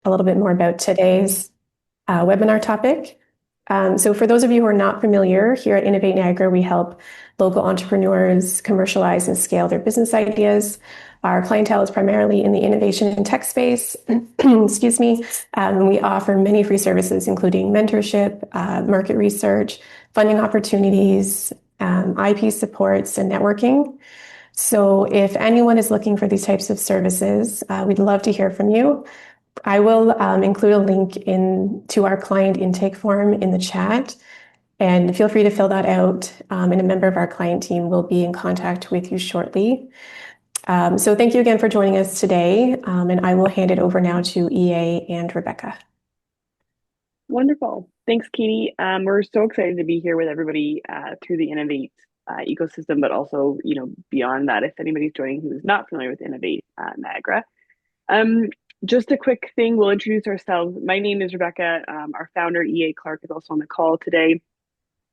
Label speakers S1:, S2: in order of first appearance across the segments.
S1: a little bit more about today's webinar topic. So for those of you who are not familiar, here at Innovate Niagara, we help local entrepreneurs commercialize and scale their business ideas. Our clientele is primarily in the innovation and tech space. Excuse me. We offer many free services, including mentorship, market research, funding opportunities, IP supports, and networking. So if anyone is looking for these types of services, we'd love to hear from you. I will include a link to our client intake form in the chat, and feel free to fill that out, and a member of our client team will be in contact with you shortly. So thank you again for joining us today, and I will hand it over now to EA and Rebecca.
S2: Wonderful. Thanks, Katie. We're so excited to be here with everybody through the Innovate ecosystem, but also, beyond that, if anybody's joining who is not familiar with Innovate Niagara. Just a quick thing, we'll introduce ourselves. My name is Rebecca. Our founder, EA Clark, is also on the call today.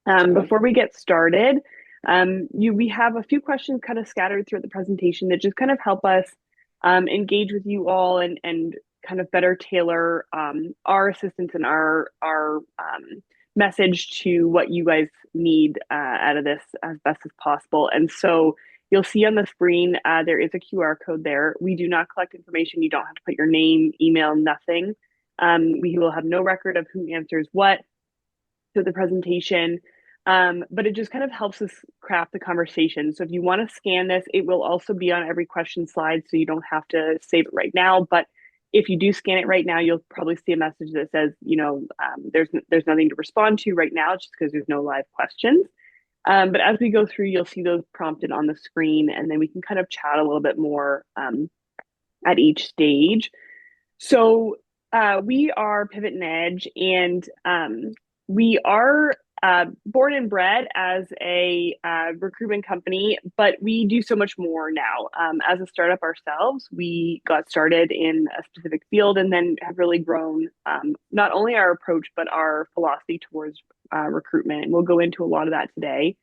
S2: Before we get started, we have a few questions kind of scattered throughout the presentation that just kind of help us engage with you all and kind of better tailor our assistance and our message to what you guys need out of this as best as possible. And so you'll see on the screen, there is a QR code there. We do not collect information. You don't have to put your name, email, nothing. We will have no record of who answers what to the presentation. But it just kind of helps us craft the conversation. So if you want to scan this, it will also be on every question slide, so you don't have to save it right now. But if you do scan it right now, you'll probably see a message that says, there's nothing to respond to right now, just because there's no live questions. But as we go through, you'll see those prompted on the screen, and then we can kind of chat a little bit more at each stage. So we are Pivot and Edge, and we are born and bred as a recruitment company, but we do so much more now. As a startup ourselves, we got started in a specific field and then have really grown not only our approach, but our philosophy towards recruitment. And we'll go into a lot of that today.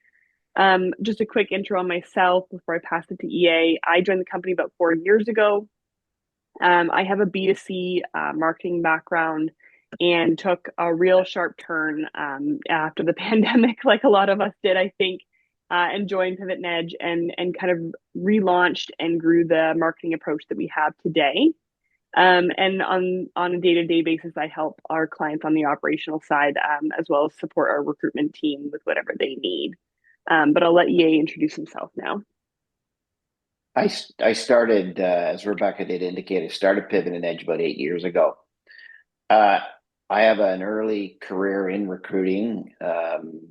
S2: Just a quick intro on myself before I pass it to EA. I joined the company about 4 years ago. I have a B2C marketing background and took a real sharp turn after the pandemic, like a lot of us did, I think, and joined Pivot and Edge and kind of relaunched and grew the marketing approach that we have today. And on a day-to-day basis, I help our clients on the operational side, as well as support our recruitment team with whatever they need. But I'll let EA introduce himself now.
S3: I started, as Rebecca did indicate, I started Pivot and Edge about 8 years ago. I have an early career in recruiting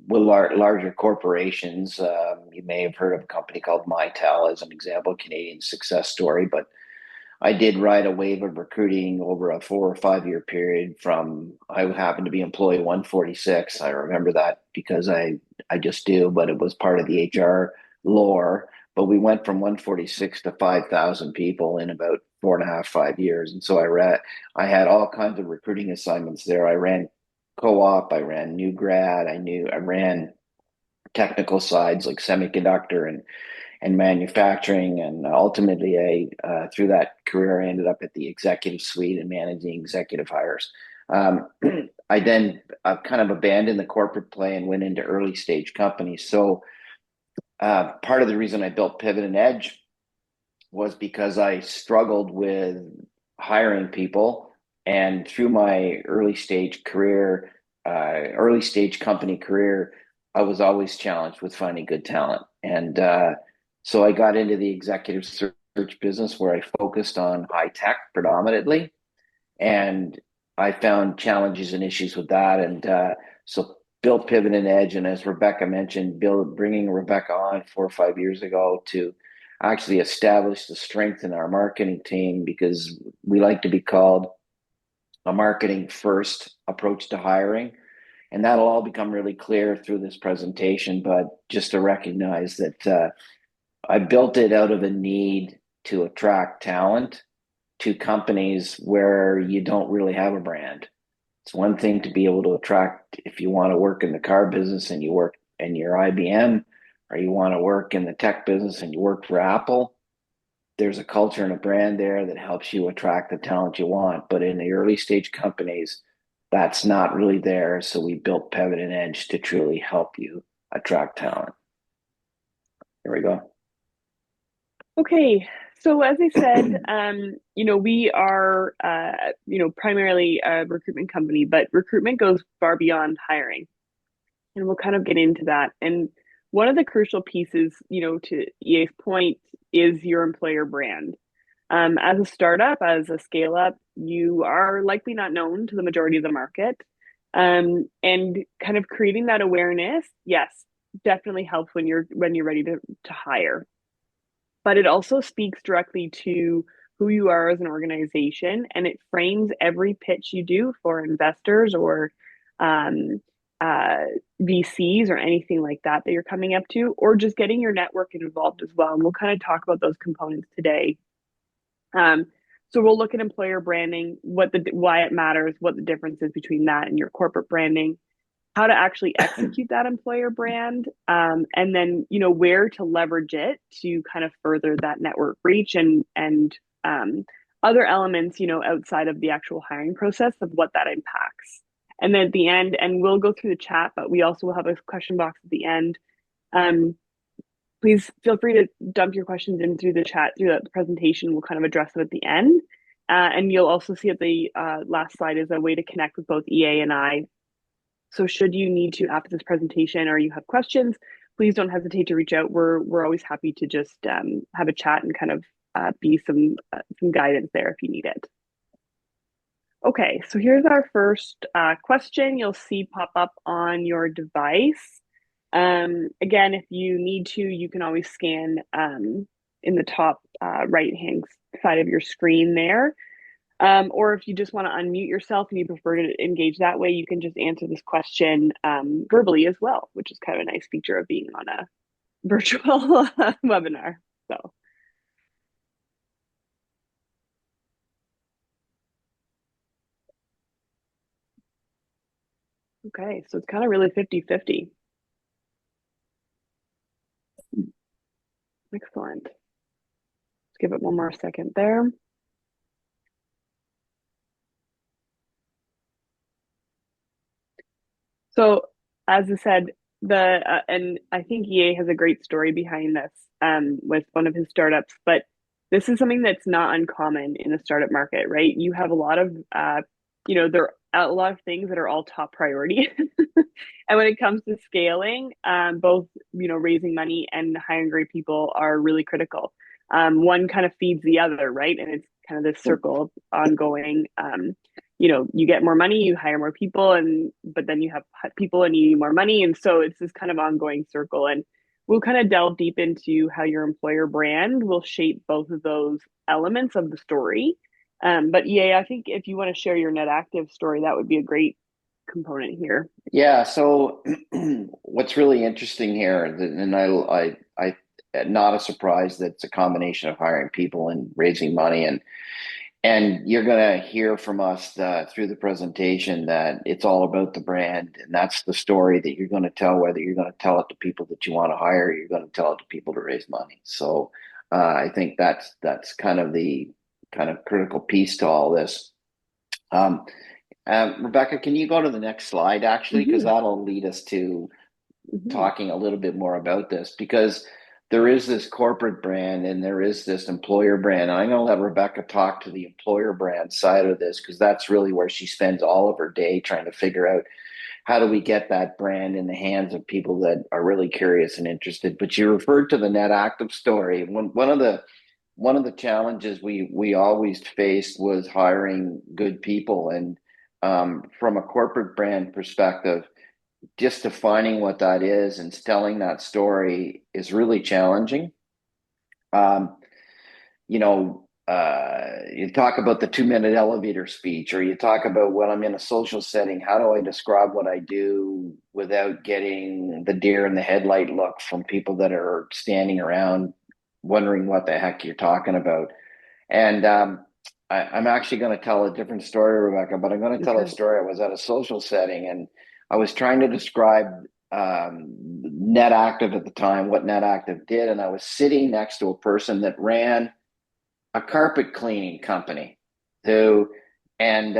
S3: with larger corporations. You may have heard of a company called Mitel as an example, Canadian success story, but I did ride a wave of recruiting over a 4 or 5 year period I happened to be employee 146. I remember that because I just do, but it was part of the HR lore. But we went from 146 to 5,000 people in about 4.5, 5 years. And so I had all kinds of recruiting assignments there. I ran co-op, I ran new grad, I ran technical sides like semiconductor and manufacturing. And ultimately, through that career, I ended up at the executive suite and managing executive hires. I then kind of abandoned the corporate play and went into early stage companies. So part of the reason I built Pivot and Edge was because I struggled with hiring people. And through my early stage company career, I was always challenged with finding good talent. And so I got into the executive search business where I focused on high tech predominantly. And I found challenges and issues with that. And so built Pivot and Edge, and as Rebecca mentioned, bringing Rebecca on 4 or 5 years ago to actually establish the strength in our marketing team, because we like to be called a marketing first approach to hiring. And that'll all become really clear through this presentation, but just to recognize that I built it out of a need to attract talent to companies where you don't really have a brand. It's one thing to be able to attract if you want to work in the car business and you work and you're IBM, or you want to work in the tech business and you work for Apple. there's a culture and a brand there that helps you attract the talent you want. But in the early stage companies, that's not really there. So we built Pivot and Edge to truly help you attract talent. Here we go.
S2: Okay, so as I said, we are, primarily a recruitment company, but recruitment goes far beyond hiring, and we'll kind of get into that. And one of the crucial pieces, to EA's point, is your employer brand. As a startup, as a scale up, you are likely not known to the majority of the market. And kind of creating that awareness, yes, definitely helps when you're ready to hire. But it also speaks directly to who you are as an organization, and it frames every pitch you do for investors or um, uh, VCs or anything like that you're coming up to, or just getting your network involved as well. And we'll kind of talk about those components today. Um, so we'll look at employer branding, why it matters, what the difference is between that and your corporate branding, how to actually execute that employer brand, and then where to leverage it to kind of further that network reach and other elements outside of the actual hiring process of what that impacts. And then at the end, and we'll go through the chat, but we also will have a question box at the end. Um, Please feel free to dump your questions in through the chat through the presentation. We'll kind of address them at the end. And you'll also see at the last slide is a way to connect with both EA and I. So should you need to after this presentation or you have questions, please don't hesitate to reach out. We're always happy to just have a chat and kind of be some guidance there if you need it. Okay, so here's our first question you'll see pop up on your device. Again, if you need to, you can always scan in the top right-hand side of your screen there. Or if you just want to unmute yourself and you prefer to engage that way, you can just answer this question verbally as well, which is kind of a nice feature of being on a virtual webinar. So, okay, so it's kind of really 50-50. Excellent. Let's give it one more second there. So, as I said, and I think EA has a great story behind this with one of his startups, but this is something that's not uncommon in the startup market, right? You have a lot of there are a lot of things that are all top priority, and when it comes to scaling, both raising money and hiring great people are really critical. One kind of feeds the other, right? And it's kind of this circle of ongoing. You get more money, you hire more people, but then you have people and you need more money, and so it's this kind of ongoing circle. And we'll kind of delve deep into how your employer brand will shape both of those elements of the story. But yeah, I think if you want to share your net active story, that would be a great component here.
S3: Yeah. So what's really interesting here, and I, not a surprise that it's a combination of hiring people and raising money, and you're going to hear from us through the presentation that it's all about the brand, and that's the story that you're going to tell. Whether you're going to tell it to people that you want to hire, or you're going to tell it to people to raise money. So I think that's kind of the kind of critical piece to all this. Rebecca, can you go to the next slide actually, because that'll lead us to talking a little bit more about this, because there is this corporate brand and there is this employer brand. And I'm going to let Rebecca talk to the employer brand side of this, because that's really where she spends all of her day trying to figure out how do we get that brand in the hands of people that are really curious and interested. But you referred to the net active story. One of the challenges we always faced was hiring good people, and from a corporate brand perspective, just defining what that is and telling that story is really challenging. Um, you talk about the 2 minute elevator speech, or you talk about when I'm in a social setting, how do I describe what I do without getting the deer in the headlight look from people that are standing around wondering what the heck you're talking about. And I'm actually going to tell a different story, Rebecca, but I'm going to tell a story. I was at a social setting and I was trying to describe net active at the time, what net active did. And I was sitting next to a person that ran a carpet cleaning company who, and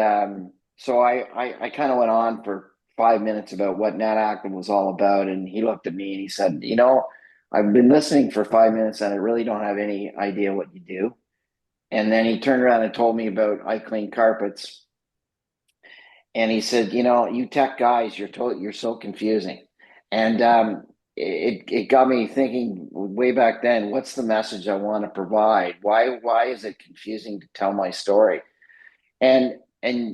S3: so I kind of went on for 5 minutes about what NetActive was all about, and he looked at me and he said, "You know, I've been listening for 5 minutes and I really don't have any idea what you do." And then he turned around and told me about I clean carpets, and he said, "You know, you tech guys, you're so confusing." And it got me thinking way back then, what's the message I want to provide? Why is it confusing to tell my story? And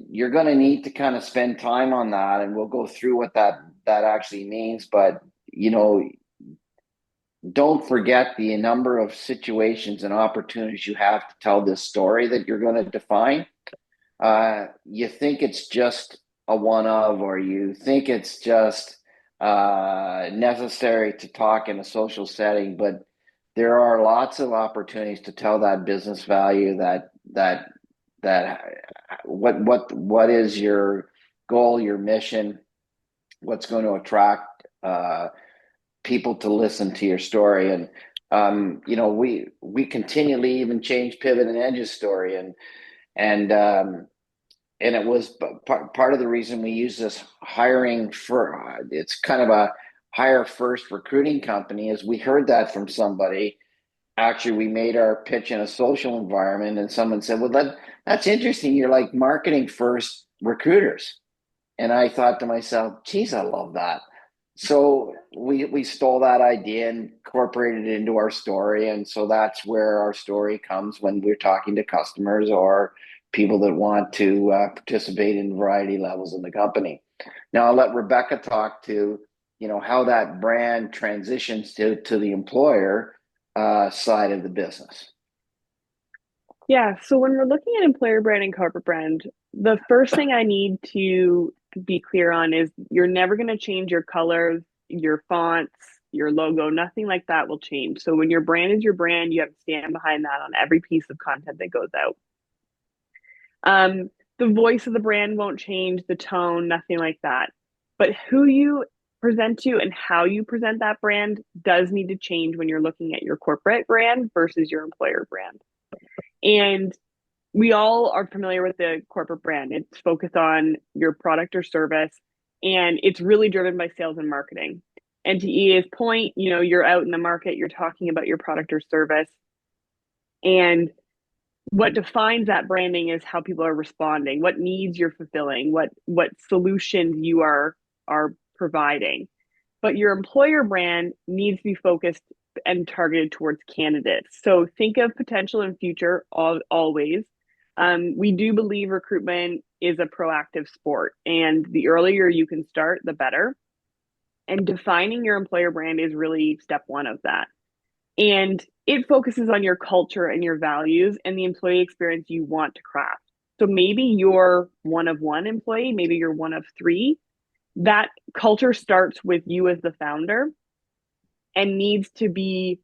S3: you're going to need to kind of spend time on that, and we'll go through what that actually means. But you know, don't forget the number of situations and opportunities you have to tell this story that you're going to define. You think it's just a one of, or you think it's just necessary to talk in a social setting, but there are lots of opportunities to tell that business value, that what is your goal, your mission, what's going to attract people to listen to your story. And you know, we continually even change pivot and edge's story, and and it was part of the reason we use this hiring for, it's kind of a hire first recruiting company, is we heard that from somebody. Actually, we made our pitch in a social environment and someone said, well, that's interesting, you're like marketing first recruiters. And I thought to myself, geez, I love that. So we stole that idea and incorporated it into our story. And so that's where our story comes when we're talking to customers or people that want to participate in variety levels in the company. Now I'll let Rebecca talk to, you know, how that brand transitions to the employer side of the business.
S2: Yeah, so when we're looking at employer brand and corporate brand, the first thing I need to be clear on is you're never going to change your colors, your fonts, your logo, nothing like that will change. So when your brand is your brand, you have to stand behind that on every piece of content that goes out. The voice of the brand won't change, the tone, nothing like that. But who you present to and how you present that brand does need to change when you're looking at your corporate brand versus your employer brand. And we all are familiar with the corporate brand. It's focused on your product or service, and it's really driven by sales and marketing. And to EA's point, you know, you're out in the market, you're talking about your product or service, and what defines that branding is how people are responding, what needs you're fulfilling, what solutions you are providing. But your employer brand needs to be focused and targeted towards candidates. So think of potential and future always. We do believe recruitment is a proactive sport, and the earlier you can start, the better. And defining your employer brand is really step one of that. And it focuses on your culture and your values and the employee experience you want to craft. So maybe you're one of one employee, maybe you're one of three. That culture starts with you as the founder and needs to be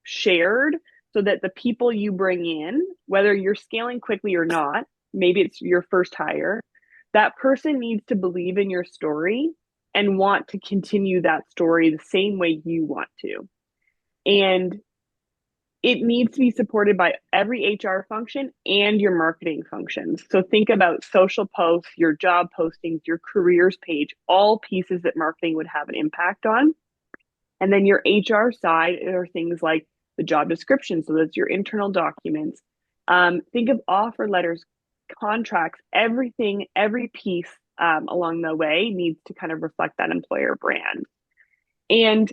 S2: shared so that the people you bring in, whether you're scaling quickly or not, maybe it's your first hire, that person needs to believe in your story and want to continue that story the same way you want to. And it needs to be supported by every HR function and your marketing functions. So think about social posts, your job postings, your careers page, all pieces that marketing would have an impact on. And then your HR side are things like the job description. So that's your internal documents. Think of offer letters, contracts, everything, every piece along the way needs to kind of reflect that employer brand. And,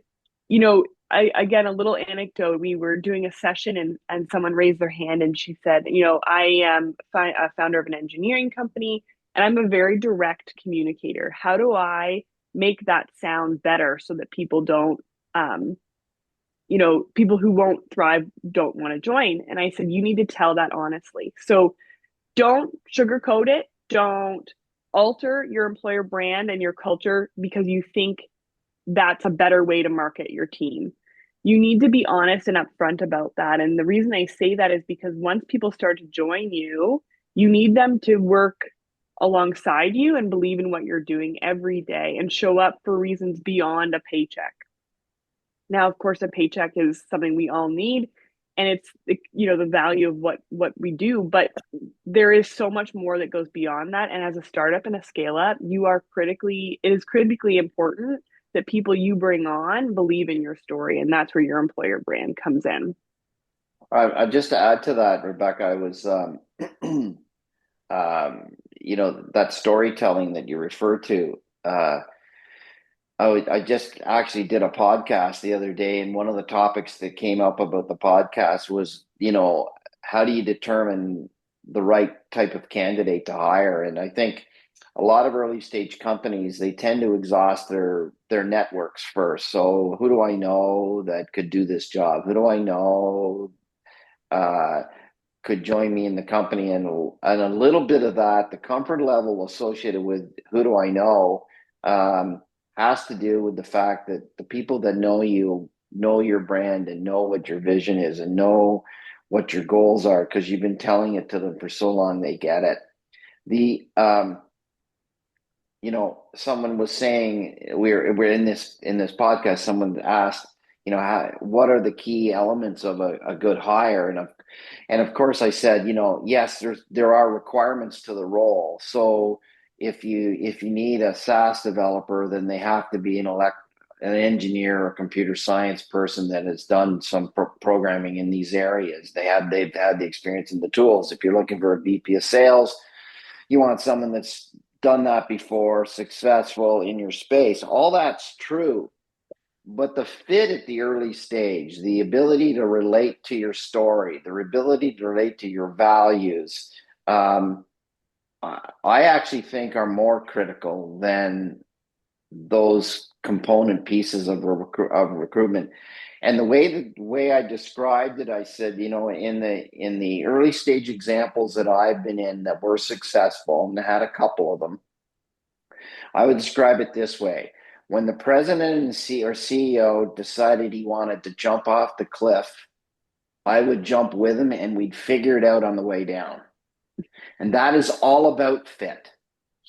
S2: you know, again, a little anecdote. We were doing a session and someone raised their hand and she said, you know, I am a founder of an engineering company and I'm a very direct communicator. How do I make that sound better so that people don't, you know, people who won't thrive don't want to join? And I said, you need to tell that honestly. So don't sugarcoat it. Don't alter your employer brand and your culture because you think that's a better way to market your team. You need to be honest and upfront about that. And the reason I say that is because once people start to join you, you need them to work alongside you and believe in what you're doing every day and show up for reasons beyond a paycheck. Now, of course, a paycheck is something we all need, and it's the value of what we do, but there is so much more that goes beyond that. And as a startup and a scale up, it is critically important that people you bring on believe in your story, and that's where your employer brand comes in.
S3: Just to add to that, Rebecca, I was, that storytelling that you refer to. I just actually did a podcast the other day, and one of the topics that came up about the podcast was, how do you determine the right type of candidate to hire? And I think a lot of early stage companies, they tend to exhaust their networks first. So who do I know that could do this job? Who do I know uh, could join me in the company? And a little bit of that, the comfort level associated with who do I know, has to do with the fact that the people that know you know your brand and know what your vision is and know what your goals are because you've been telling it to them for so long they get it. The someone was saying we're in this podcast. Someone asked, what are the key elements of a good hire? And of course, I said, yes, there are requirements to the role. So if you need a SaaS developer, then they have to be an engineer or computer science person that has done some programming in these areas. They've had the experience and the tools. If you're looking for a VP of sales, you want someone that's done that before, successful in your space. All that's true. But the fit at the early stage, the ability to relate to your story, the ability to relate to your values, I actually think are more critical than those component pieces of recruitment. And the way I described it, I said, in the early stage examples that I've been in that were successful, and I had a couple of them, I would describe it this way. When the president and CEO decided he wanted to jump off the cliff, I would jump with him and we'd figure it out on the way down. And that is all about fit.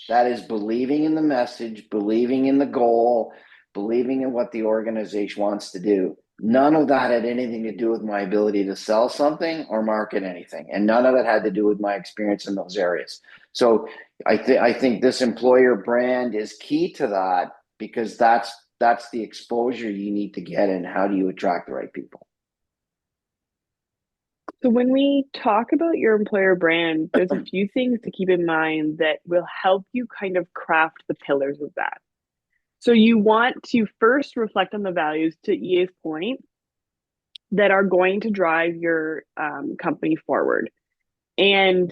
S3: That is believing in the message, believing in the goal, believing in what the organization wants to do. None of that had anything to do with my ability to sell something or market anything. And none of it had to do with my experience in those areas. So I think this employer brand is key to that because that's the exposure you need to get and how do you attract the right people.
S2: So when we talk about your employer brand, there's a few things to keep in mind that will help you kind of craft the pillars of that. So you want to first reflect on the values, to EA's point, that are going to drive your company forward. And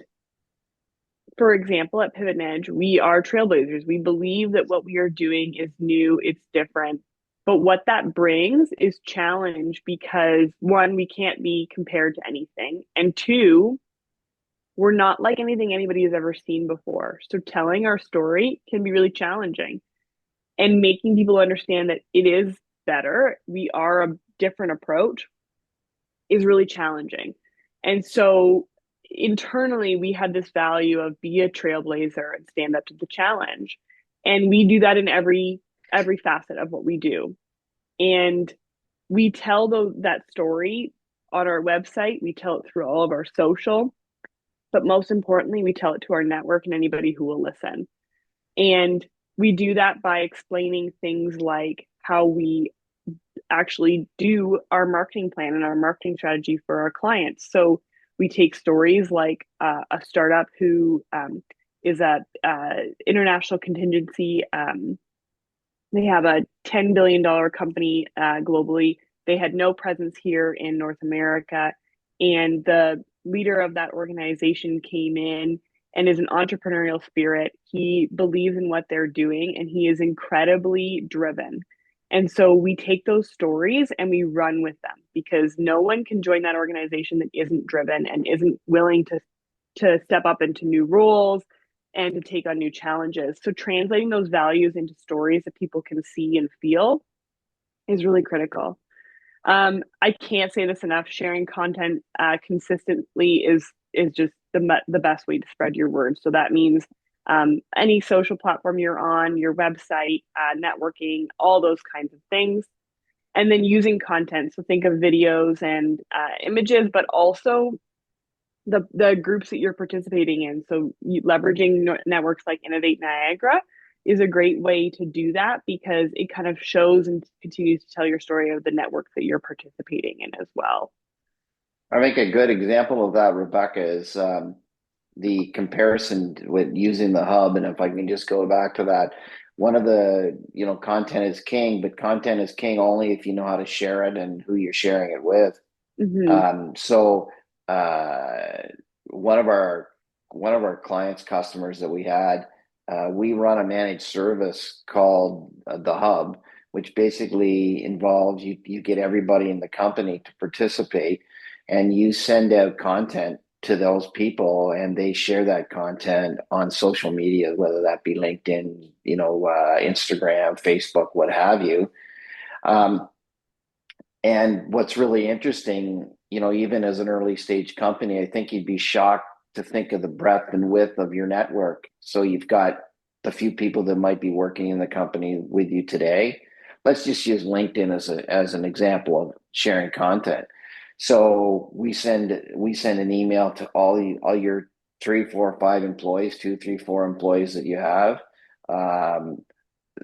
S2: for example, at Pivot and Edge, we are trailblazers. We believe that what we are doing is new, it's different. But what that brings is challenge because one, we can't be compared to anything. And two, we're not like anything anybody has ever seen before. So telling our story can be really challenging and making people understand that it is better. We are a different approach is really challenging. And so internally, we had this value of be a trailblazer and stand up to the challenge. And we do that in every facet of what we do. And we tell that story on our website. We tell it through all of our social, but most importantly, we tell it to our network and anybody who will listen. And we do that by explaining things like how we actually do our marketing plan and our marketing strategy for our clients. So we take stories like a startup who is a international contingency. They have a $10 billion company globally. They had no presence here in North America. And the leader of that organization came in and is an entrepreneurial spirit. He believes in what they're doing and he is incredibly driven. And so we take those stories and we run with them because no one can join that organization that isn't driven and isn't willing to step up into new roles and to take on new challenges. So translating those values into stories that people can see and feel is really critical. I can't say this enough. Sharing content consistently is just the best way to spread your word. So that means any social platform you're on, your website, networking, all those kinds of things. and then using content. So think of videos and images, but also the groups that you're participating in. So leveraging networks like Innovate Niagara is a great way to do that because it kind of shows and continues to tell your story of the network that you're participating in as well.
S3: I think a good example of that, Rebecca, is the comparison with using the hub. And if I can just go back to that, one of the, content is king, but content is king only if you know how to share it and who you're sharing it with.
S2: Mm-hmm.
S3: So uh, one of our clients, customers that we had, we run a managed service called the Hub, which basically involves you get everybody in the company to participate, and you send out content to those people, and they share that content on social media, whether that be LinkedIn, Instagram, Facebook, what have you. Um, and what's really interesting, even as an early stage company, I think you'd be shocked to think of the breadth and width of your network. So you've got the few people that might be working in the company with you today. Let's just use LinkedIn as an example of sharing content. So we send an email to all your 3, 4, 5 employees, 2, 3, 4 employees that you have. Um,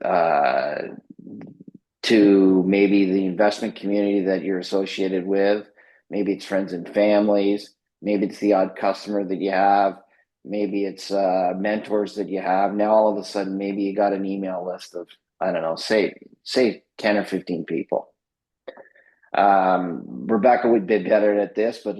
S3: uh, to maybe the investment community that you're associated with. Maybe it's friends and families. Maybe it's the odd customer that you have. Maybe it's mentors that you have. Now all of a sudden, maybe you got an email list of, I don't know, say 10 or 15 people. Rebecca would be better at this, but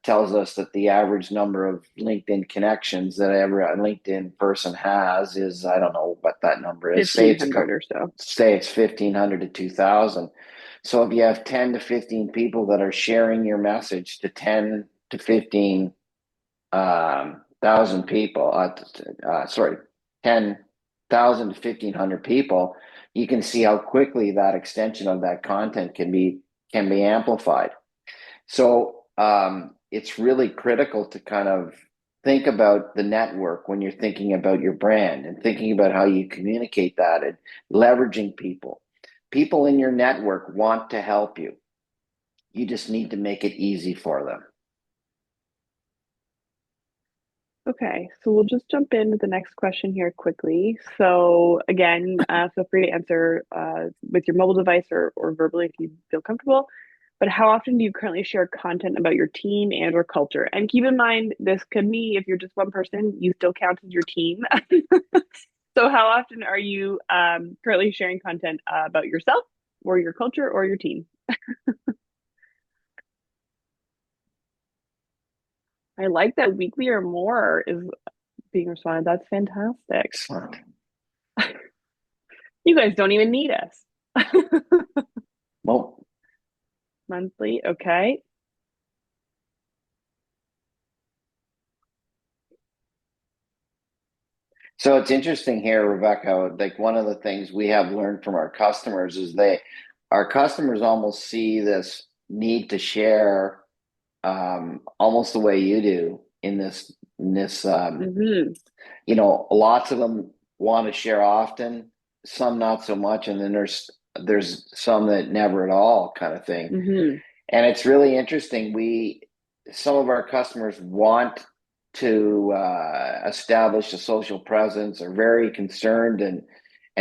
S3: tells us that the average number of LinkedIn connections that every LinkedIn person has is, I don't know what that number is.
S2: 1,500 or so.
S3: Say it's 1,500 to 2,000. So if you have 10 to 15 people that are sharing your message to 10 to 15 thousand people, 10,000 to 1,500 people, you can see how quickly that extension of that content can be amplified. So it's really critical to kind of think about the network when you're thinking about your brand and thinking about how you communicate that and leveraging people. People in your network want to help you. You just need to make it easy for them.
S2: Okay, so we'll just jump into the next question here quickly. So again, feel free to answer with your mobile device or verbally if you feel comfortable. But how often do you currently share content about your team and or culture? And keep in mind, this could be if you're just one person, you still count as your team. So how often are you currently sharing content about yourself or your culture or your team? I like that weekly or more is being responded. That's fantastic.
S3: Excellent.
S2: You guys don't even need us.
S3: Well,
S2: Monthly, okay.
S3: so it's interesting here, Rebecca. Like one of the things we have learned from our customers is our customers almost see this need to share almost the way you do in this.
S2: Mm-hmm.
S3: Lots of them want to share often, some not so much, and then there's some that never at all kind of thing.
S2: Mm-hmm.
S3: And it's really interesting. Some of our customers want to establish a social presence, are very concerned and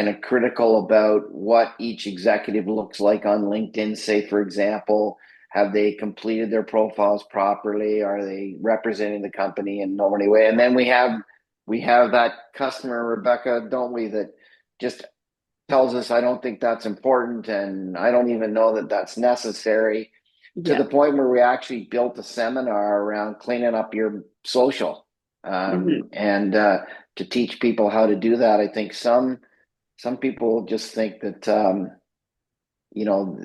S3: are critical about what each executive looks like on LinkedIn. Say, for example, have they completed their profiles properly? Are they representing the company in no any way? And then we have that customer, Rebecca, don't we, that just tells us, I don't think that's important, and I don't even know that that's necessary, to
S2: Yeah.
S3: the point where we actually built a seminar around cleaning up your social,
S2: Mm-hmm.
S3: and to teach people how to do that. I think some people just think that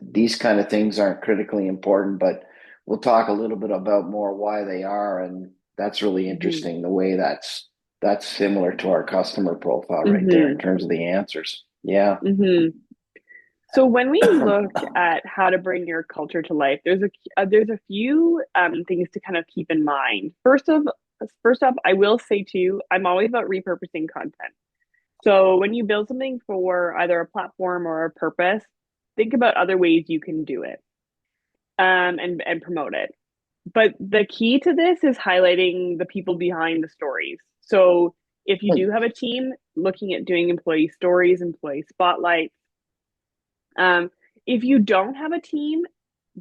S3: these kind of things aren't critically important, but we'll talk a little bit about more why they are, and that's really
S2: Mm-hmm.
S3: interesting the way that's similar to our customer profile right there in
S2: Mm-hmm.
S3: terms of the answers. Yeah.
S2: Mm-hmm. So when we look at how to bring your culture to life, there's a few things to kind of keep in mind. First off, I will say too, I'm always about repurposing content. So when you build something for either a platform or a purpose, think about other ways you can do it, and promote it. But the key to this is highlighting the people behind the stories. So if you do have a team, looking at doing employee stories, employee spotlights. If you don't have a team,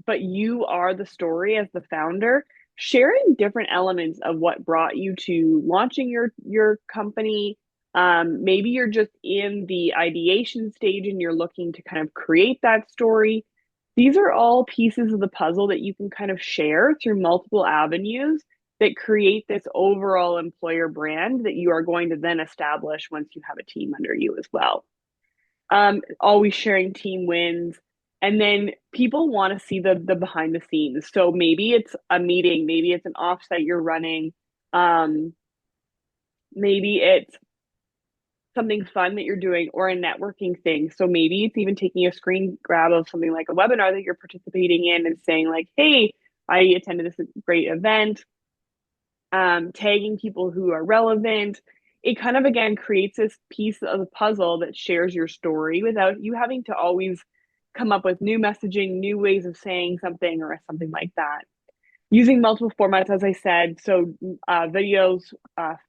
S2: but you are the story as the founder, sharing different elements of what brought you to launching your company. Maybe you're just in the ideation stage and you're looking to kind of create that story. These are all pieces of the puzzle that you can kind of share through multiple avenues that create this overall employer brand that you are going to then establish once you have a team under you as well. Always sharing team wins. And then people want to see the behind the scenes. So maybe it's a meeting, maybe it's an offsite you're running, maybe it's something fun that you're doing or a networking thing. So maybe it's even taking a screen grab of something like a webinar that you're participating in and saying like, hey, I attended this great event, tagging people who are relevant. It kind of again creates this piece of the puzzle that shares your story without you having to always come up with new messaging, new ways of saying something or something like that. Using multiple formats, as I said, so videos,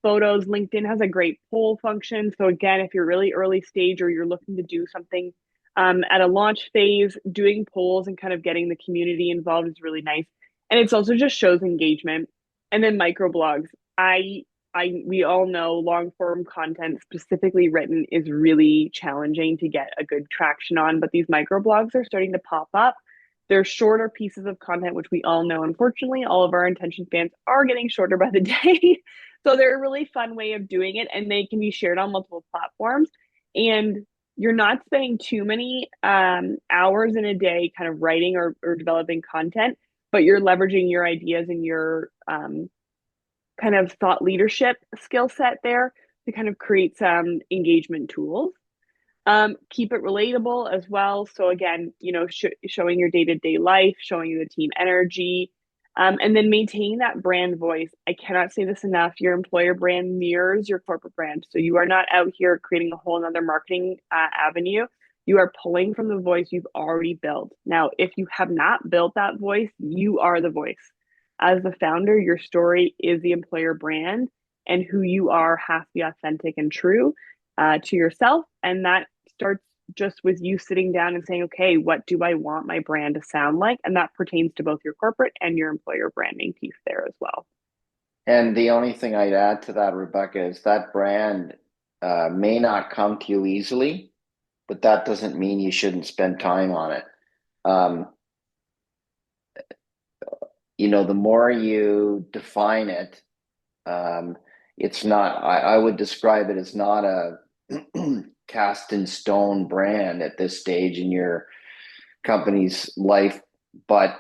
S2: photos. LinkedIn has a great poll function. So again, if you're really early stage or you're looking to do something at a launch phase, doing polls and kind of getting the community involved is really nice. And it's also just shows engagement. And then microblogs. We all know long form content specifically written is really challenging to get a good traction on, but these microblogs are starting to pop up. They're shorter pieces of content, which we all know, unfortunately, all of our attention spans are getting shorter by the day. So they're a really fun way of doing it, and they can be shared on multiple platforms. And you're not spending too many hours in a day kind of writing or developing content, but you're leveraging your ideas and your kind of thought leadership skill set there to kind of create some engagement tools. Keep it relatable as well. So again, showing your day-to-day life, showing the team energy, and then maintaining that brand voice. I cannot say this enough. Your employer brand mirrors your corporate brand. So you are not out here creating a whole other marketing avenue. You are pulling from the voice you've already built. Now, if you have not built that voice, you are the voice. As the founder, your story is the employer brand, and who you are has to be authentic and true to yourself. And that starts just with you sitting down and saying, okay, what do I want my brand to sound like? And that pertains to both your corporate and your employer branding piece there as well.
S3: And the only thing I'd add to that, Rebecca, is that brand may not come to you easily, but that doesn't mean you shouldn't spend time on it. Um, the more you define it, it's not, I would describe it as not a cast in stone brand at this stage in your company's life, but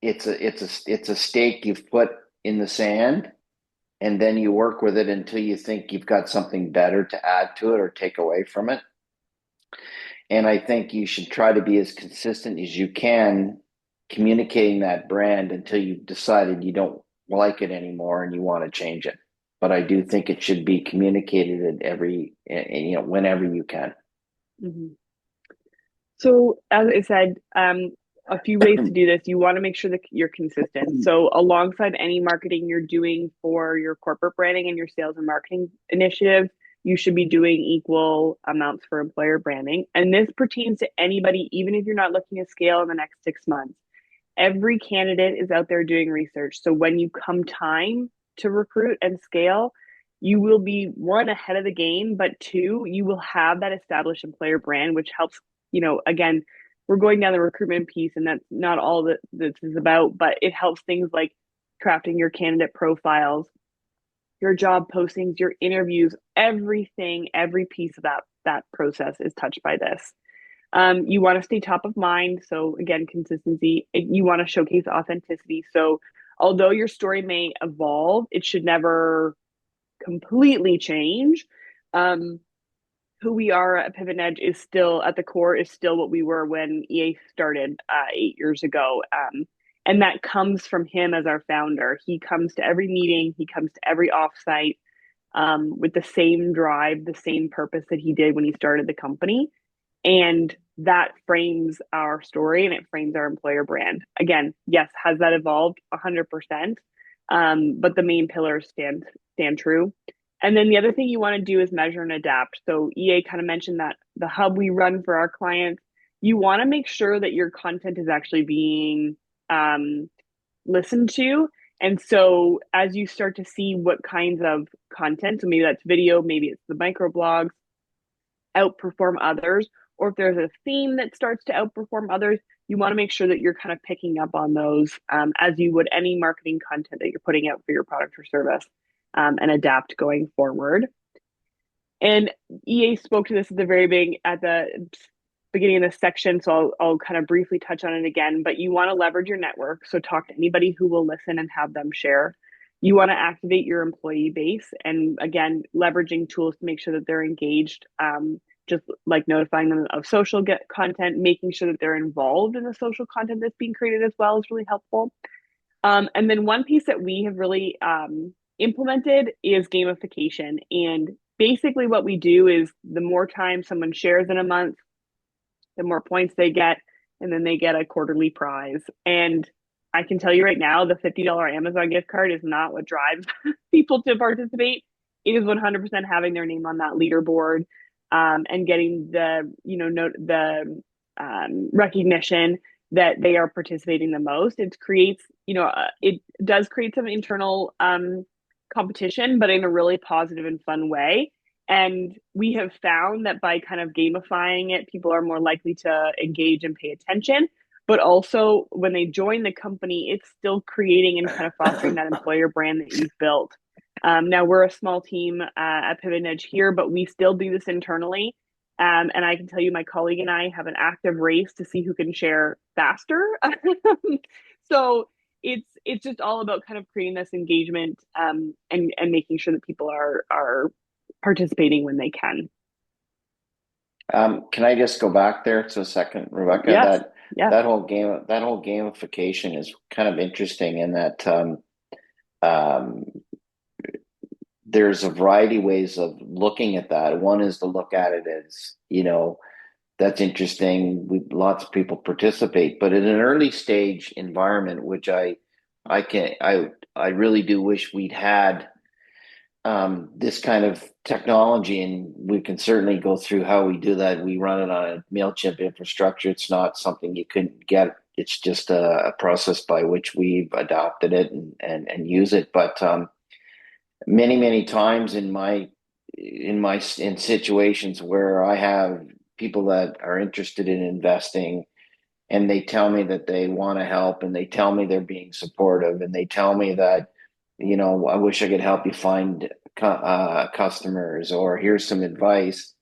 S3: it's a stake you've put in the sand, and then you work with it until you think you've got something better to add to it or take away from it. And I think you should try to be as consistent as you can communicating that brand until you've decided you don't like it anymore and you want to change it. But I do think it should be communicated whenever you can.
S2: Mm-hmm. So as I said, a few ways to do this. You want to make sure that you're consistent. So alongside any marketing you're doing for your corporate branding and your sales and marketing initiatives, you should be doing equal amounts for employer branding. And this pertains to anybody, even if you're not looking to scale in the next 6 months. Every candidate is out there doing research. So when you come time to recruit and scale, you will be one ahead of the game, but two, you will have that established employer brand, which helps, again, we're going down the recruitment piece and that's not all that this is about, but it helps things like crafting your candidate profiles, your job postings, your interviews, everything, every piece of that process is touched by this. You want to stay top of mind. So again, consistency. You want to showcase authenticity. So although your story may evolve, it should never completely change. Who we are at Pivot Edge is still at the core is still what we were when EA started 8 years ago. And that comes from him as our founder. He comes to every meeting, he comes to every offsite with the same drive, the same purpose that he did when he started the company. And that frames our story and it frames our employer brand. Again, yes, has that evolved 100%? But the main pillars stand true. And then the other thing you want to do is measure and adapt. So EA kind of mentioned that the hub we run for our clients, you want to make sure that your content is actually being listened to. And so as you start to see what kinds of content, so maybe that's video, maybe it's the microblogs, outperform others, or if there's a theme that starts to outperform others, you want to make sure that you're kind of picking up on those as you would any marketing content that you're putting out for your product or service, and adapt going forward. And EA spoke to this at the beginning of this section, so I'll kind of briefly touch on it again. But you want to leverage your network, so talk to anybody who will listen and have them share. You want to activate your employee base, and again, leveraging tools to make sure that they're engaged. Just like notifying them of social content, making sure that they're involved in the social content that's being created as well is really helpful. And then one piece that we have really implemented is gamification. And basically, what we do is the more time someone shares in a month, the more points they get, and then they get a quarterly prize. And I can tell you right now, the $50 Amazon gift card is not what drives people to participate. It is 100% having their name on that leaderboard, and getting the recognition that they are participating the most. It does create some internal competition, but in a really positive and fun way. And we have found that by kind of gamifying it, people are more likely to engage and pay attention. But also, when they join the company, it's still creating and kind of fostering that employer brand that you've built. Now, we're a small team at Pivot and Edge here, but we still do this internally. And I can tell you, my colleague and I have an active race to see who can share faster. So it's just all about kind of creating this engagement, and making sure that people are participating when they can.
S3: Can I just go back there to a second, Rebecca?
S2: Yes. Yeah.
S3: That whole gamification is kind of interesting in that um, there's a variety of ways of looking at that. One is to look at it as, that's interesting. Lots of people participate, but in an early stage environment, which I really do wish we'd had this kind of technology, and we can certainly go through how we do that. We run it on a MailChimp infrastructure. It's not something you couldn't get. It's just a process by which we've adopted it and use it. But many times in situations where I have people that are interested in investing, and they tell me that they want to help, and they tell me they're being supportive, and they tell me that, I wish I could help you find customers, or here's some advice.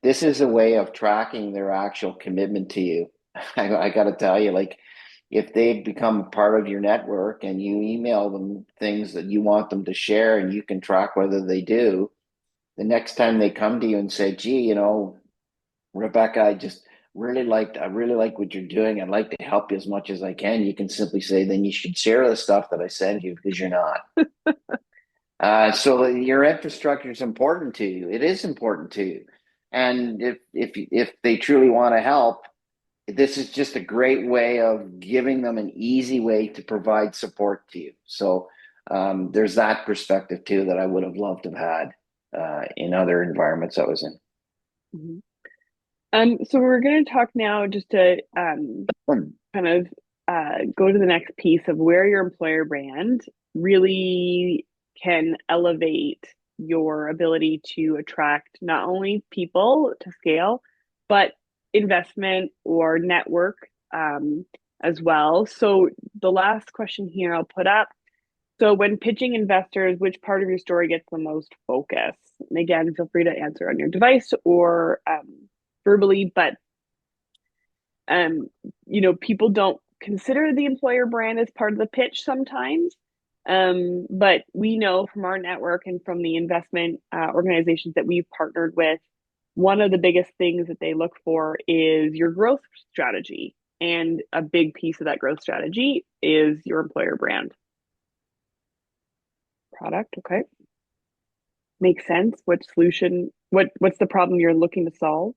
S3: This is a way of tracking their actual commitment to you. I got to tell you, like, if they become part of your network and you email them things that you want them to share, and you can track whether they do, the next time they come to you and say, gee, Rebecca, I really like what you're doing. I'd like to help you as much as I can. You can simply say, then you should share the stuff that I send you, because you're not. So your infrastructure is important to you. It is important to you. And if they truly want to help, this is just a great way of giving them an easy way to provide support to you. So there's that perspective too that I would have loved to have had in other environments I was in.
S2: Mm-hmm. So we're going to talk now just to kind of go to the next piece of where your employer brand really can elevate your ability to attract not only people to scale, but investment or network as well. So the last question here I'll put up. So when pitching investors, which part of your story gets the most focus? And again, feel free to answer on your device or verbally, but people don't consider the employer brand as part of the pitch sometimes. But we know from our network and from the investment organizations that we've partnered with, one of the biggest things that they look for is your growth strategy. And a big piece of that growth strategy is your employer brand. Product, okay. Makes sense. What's the problem you're looking to solve?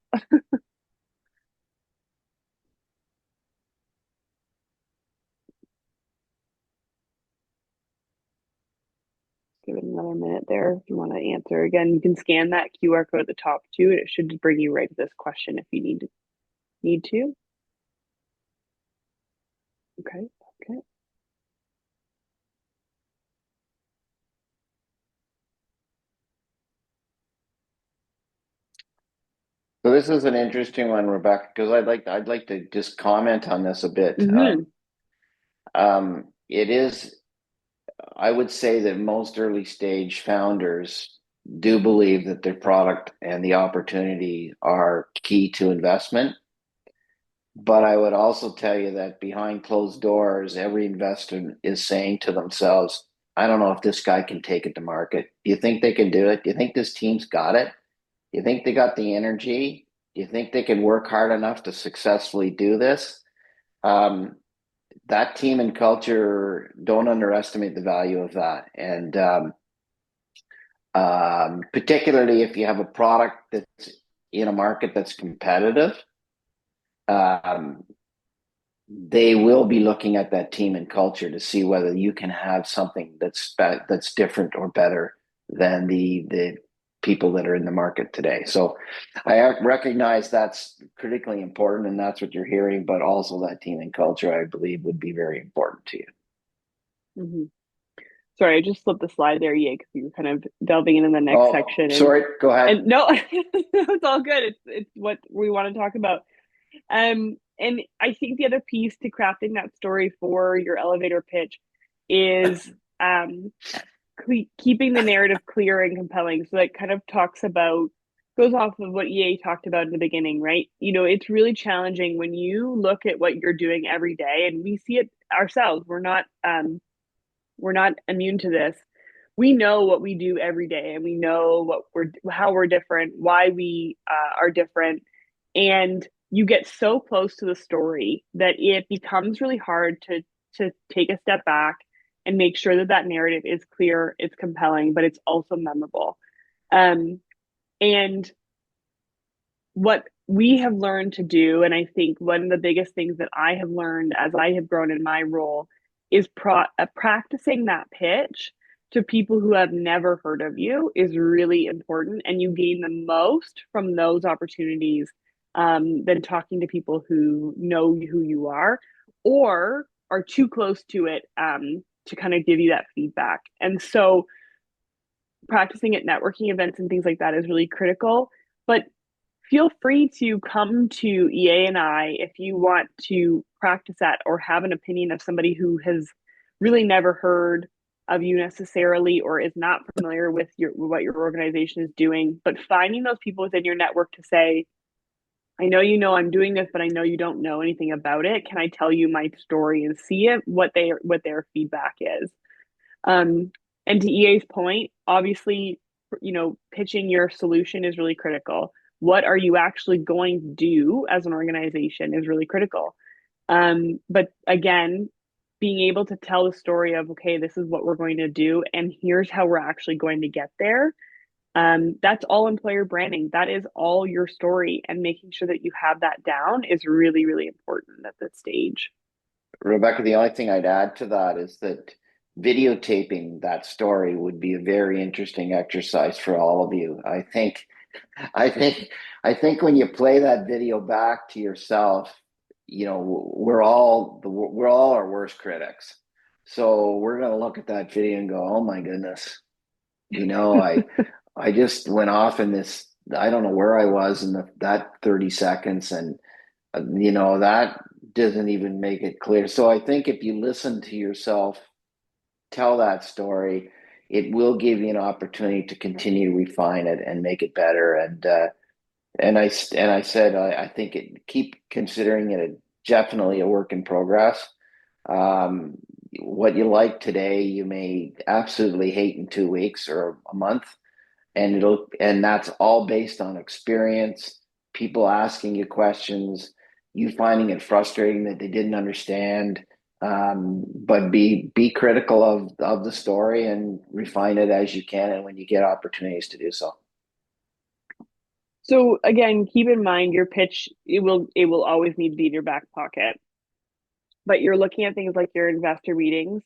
S2: give it another minute there if you want to answer. Again, you can scan that QR code at the top too, and it should bring you right to this question if you need to. Okay, okay.
S3: So this is an interesting one, Rebecca, because I'd like to just comment on this a bit.
S2: Mm-hmm.
S3: It is, I would say that most early stage founders do believe that their product and the opportunity are key to investment. But I would also tell you that behind closed doors, every investor is saying to themselves, I don't know if this guy can take it to market. Do you think they can do it? Do you think this team's got it? Do you think they got the energy? Do you think they can work hard enough to successfully do this? Um, that team and culture, don't underestimate the value of that. And particularly if you have a product that's in a market that's competitive, um, they will be looking at that team and culture to see whether you can have something that's different or better than the people that are in the market today. So I recognize that's critically important, and that's what you're hearing, but also that team and culture, I believe, would be very important to you.
S2: Mm-hmm. Sorry, I just slipped the slide there, yeah, because you were kind of delving into the next
S3: Oh,
S2: section,
S3: sorry, go ahead.
S2: and no, it's all good. It's what we want to talk about. And I think the other piece to crafting that story for your elevator pitch is keeping the narrative clear and compelling. So that kind of talks about goes off of what EA talked about in the beginning, right? You know, it's really challenging when you look at what you're doing every day, and we see it ourselves. We're not immune to this. We know what we do every day, and we know how we're different, why we are different, and you get so close to the story that it becomes really hard to take a step back and make sure that that narrative is clear, it's compelling, but it's also memorable. Um, and what we have learned to do, and I think one of the biggest things that I have learned as I have grown in my role is practicing that pitch to people who have never heard of you is really important, and you gain the most from those opportunities than talking to people who know who you are or are too close to it to kind of give you that feedback. And so practicing at networking events and things like that is really critical. But feel free to come to EA and I if you want to practice that or have an opinion of somebody who has really never heard of you necessarily or is not familiar with what your organization is doing. But finding those people within your network to say, I know I'm doing this, but I know you don't know anything about it. Can I tell you my story and see it what their feedback is? And to EA's point, obviously, pitching your solution is really critical. What are you actually going to do as an organization is really critical. But again, being able to tell the story of, okay, this is what we're going to do, and here's how we're actually going to get there. That's all employer branding. That is all your story, and making sure that you have that down is really, really important at this stage.
S3: Rebecca, the only thing I'd add to that is that videotaping that story would be a very interesting exercise for all of you. I think, I think when you play that video back to yourself, you know, we're all our worst critics. So we're gonna look at that video and go, "Oh my goodness, you know, I just went off in this. I don't know where I was in that 30 seconds, and you know that doesn't even make it clear." So I think if you listen to yourself tell that story, it will give you an opportunity to continue to refine it and make it better. And I said I think keep considering it definitely a work in progress. Um, what you like today, you may absolutely hate in 2 weeks or a month, and that's all based on experience, people asking you questions, you finding it frustrating that they didn't understand. But be critical of the story and refine it as you can, and when you get opportunities to do so.
S2: So again, keep in mind your pitch, it will always need to be in your back pocket. But you're looking at things like your investor meetings,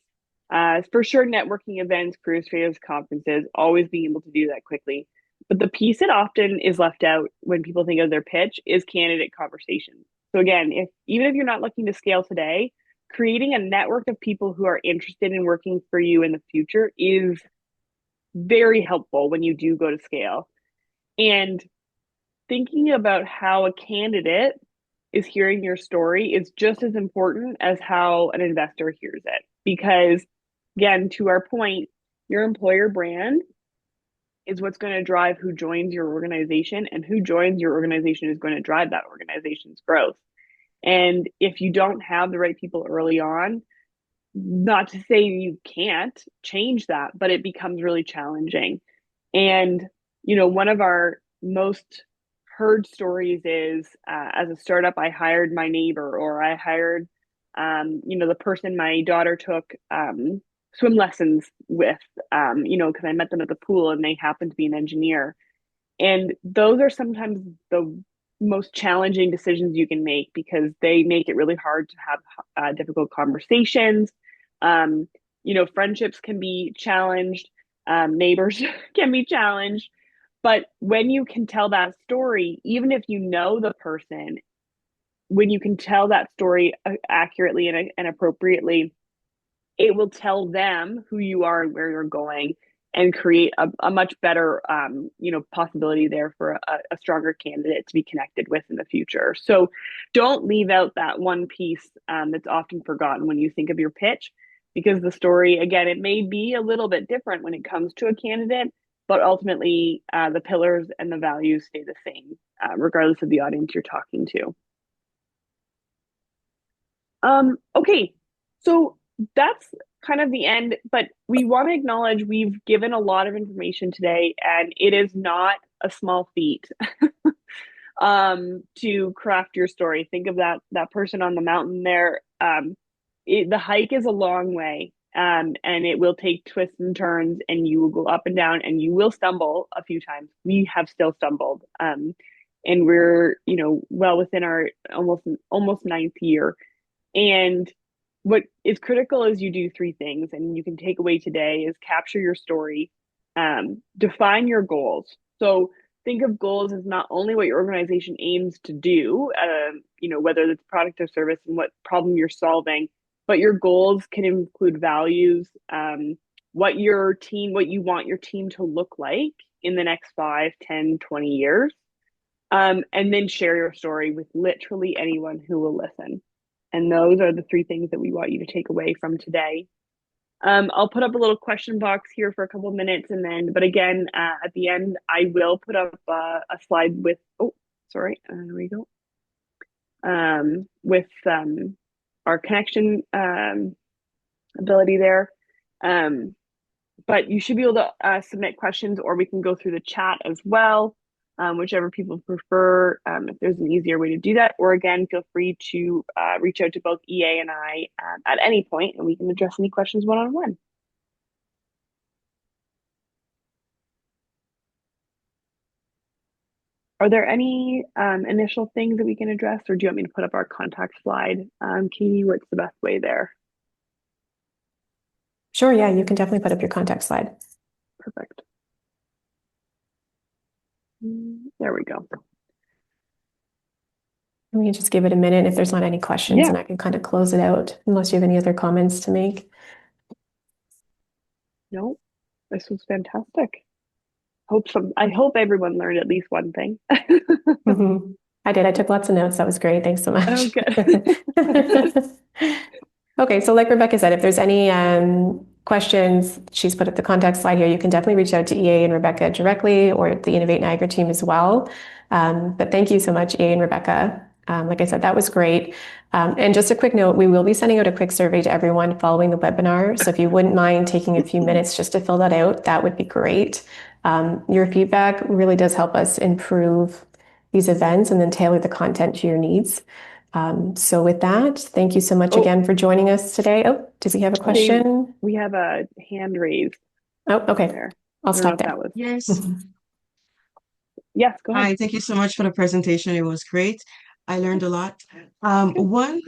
S2: For sure, networking events, careers fairs, conferences, always being able to do that quickly. But the piece that often is left out when people think of their pitch is candidate conversations. So again, if even if you're not looking to scale today, creating a network of people who are interested in working for you in the future is very helpful when you do go to scale. And thinking about how a candidate is hearing your story is just as important as how an investor hears it. Because, again, to our point, your employer brand is what's going to drive who joins your organization, and who joins your organization is going to drive that organization's growth. And if you don't have the right people early on, not to say you can't change that, but it becomes really challenging. And, one of our most heard stories is as a startup, I hired my neighbor, or I hired, the person my daughter took swim lessons with, because I met them at the pool and they happened to be an engineer. And those are sometimes the most challenging decisions you can make, because they make it really hard to have difficult conversations. Friendships can be challenged, neighbors can be challenged. But when you can tell that story, even if you know the person, when you can tell that story accurately and appropriately, it will tell them who you are and where you're going, and create a much better possibility there for a stronger candidate to be connected with in the future. So don't leave out that one piece that's often forgotten when you think of your pitch, because the story, again, it may be a little bit different when it comes to a candidate, but ultimately the pillars and the values stay the same, regardless of the audience you're talking to. Okay, so that's kind of the end, but we want to acknowledge we've given a lot of information today, and it is not a small feat to craft your story. Think of that person on the mountain there. The hike is a long way, and it will take twists and turns, and you will go up and down, and you will stumble a few times. We have still stumbled, and we're well within our almost ninth year. And what is critical is you do three things, and you can take away today is capture your story, define your goals. So think of goals as not only what your organization aims to do, whether it's product or service and what problem you're solving, but your goals can include values, what you want your team to look like in the next 5, 10, 20 years. And then share your story with literally anyone who will listen. And those are the three things that we want you to take away from today. I'll put up a little question box here for a couple of minutes, but again, at the end, I will put up a slide with, there we go. With our connection ability there. But you should be able to submit questions, or we can go through the chat as well. Whichever people prefer, if there's an easier way to do that. Or again, feel free to reach out to both EA and I at any point, and we can address any questions one-on-one. Are there any initial things that we can address, or do you want me to put up our contact slide? Katie, what's the best way there?
S1: Sure, yeah, you can definitely put up your contact slide.
S2: Perfect. There we go.
S1: We can just give it a minute if there's not any questions, and I can kind of close it out unless you have any other comments to make.
S2: No, this was fantastic. I hope everyone learned at least one thing.
S1: Mm-hmm. I did. I took lots of notes. That was great. Thanks so much.
S2: Okay.
S1: Okay, so like Rebecca said, if there's any questions, she's put up the contact slide here. You can definitely reach out to EA and Rebecca directly, or the Innovate Niagara team as well. But thank you so much, EA and Rebecca. Like I said, that was great. And just a quick note, we will be sending out a quick survey to everyone following the webinar. So if you wouldn't mind taking a few minutes just to fill that out, that would be great. Your feedback really does help us improve these events and then tailor the content to your needs. So with that, thank you so much again for joining us today. Oh, does he have a question?
S2: We have a hand raised.
S1: Oh, okay.
S2: There.
S1: I'll stop there.
S4: Yes.
S2: Yes, go ahead.
S4: Hi, thank you so much for the presentation. It was great. I learned a lot. One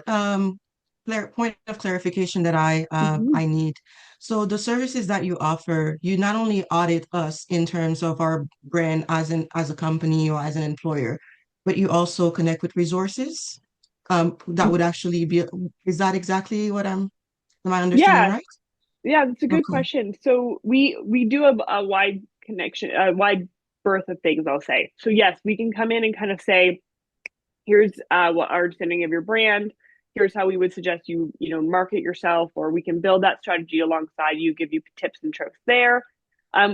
S4: point of clarification that I need. So the services that you offer, you not only audit us in terms of our brand as a company or as an employer, but you also connect with resources. That would actually be, is that exactly what am I understanding
S2: Yeah,
S4: right?
S2: yeah, that's a good
S4: Okay.
S2: question. So we do a wide connection, a wide berth of things, I'll say. So yes, we can come in and kind of say, here's what our understanding of your brand. Here's how we would suggest you market yourself, or we can build that strategy alongside you, give you tips and tricks there.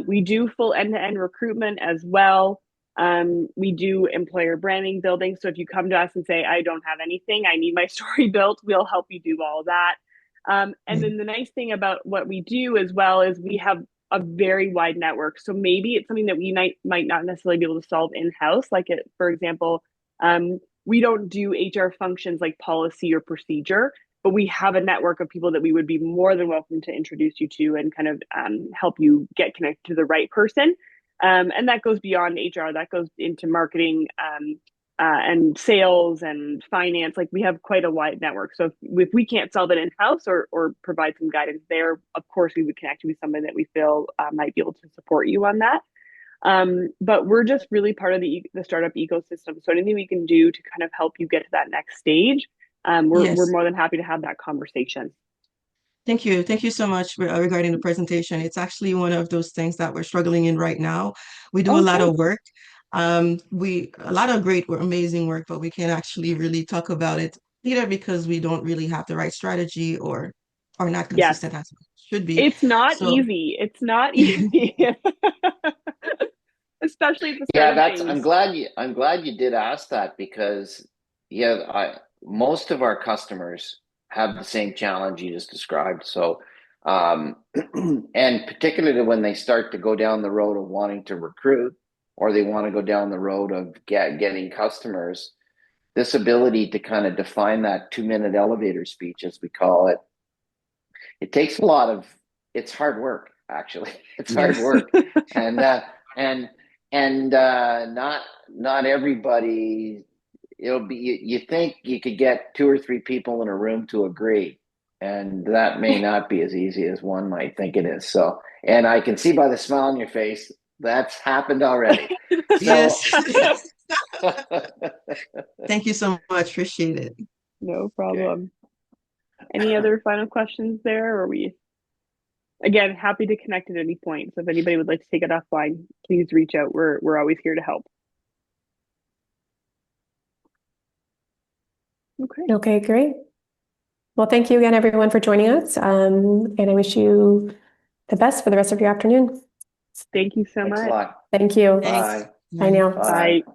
S2: We do full end-to-end recruitment as well. We do employer branding building. So if you come to us and say, I don't have anything, I need my story built, we'll help you do all that. And then the nice thing about what we do as well is we have a very wide network. So maybe it's something that we might not necessarily be able to solve in-house. Like it, for example, we don't do HR functions like policy or procedure, but we have a network of people that we would be more than welcome to introduce you to and kind of help you get connected to the right person. And that goes beyond HR, that goes into marketing and sales and finance. Like we have quite a wide network. So if we can't solve it in house or provide some guidance there, of course, we would connect you with someone that we feel might be able to support you on that. But we're just really part of the startup ecosystem. So anything we can do to kind of help you get to that next stage, we're
S4: Yes.
S2: more than happy to have that conversation.
S4: Thank you. Thank you so much regarding the presentation. It's actually one of those things that we're struggling in right now. We do a lot
S2: Okay.
S4: of work. A lot of great, amazing work, but we can't actually really talk about it either because we don't really have the right strategy or not
S2: Yes.
S4: consistent as we should be.
S2: It's not
S4: So
S2: easy. It's not easy. Especially at the
S3: Yeah,
S2: startup phase.
S3: I'm glad you did ask that because yeah, most of our customers have the same challenge you just described. So and particularly when they start to go down the road of wanting to recruit or they want to go down the road of getting customers, this ability to kind of define that 2 minute elevator speech, as we call it, it takes a lot of, it's hard work, actually. It's hard
S4: yes.
S3: work. And and not everybody, it'll be, you think you could get two or three people in a room to agree, and that may not be as easy as one might think it is. So, and I can see by the smile on your face that's happened already. So
S4: Yes. Thank you so much. Appreciate it.
S2: No
S3: okay.
S2: problem. Any other final questions there? Or are we again happy to connect at any point? So if anybody would like to take it offline, please reach out. We're always here to help. Okay.
S1: Okay, great. Well, thank you again, everyone, for joining us. And I wish you the best for the rest of your afternoon.
S2: Thank you so
S3: Thanks a
S2: much.
S3: lot.
S1: Thank you.
S4: Thanks.
S3: Bye.
S1: Bye
S4: Bye.
S1: now.
S3: Bye.
S2: Bye.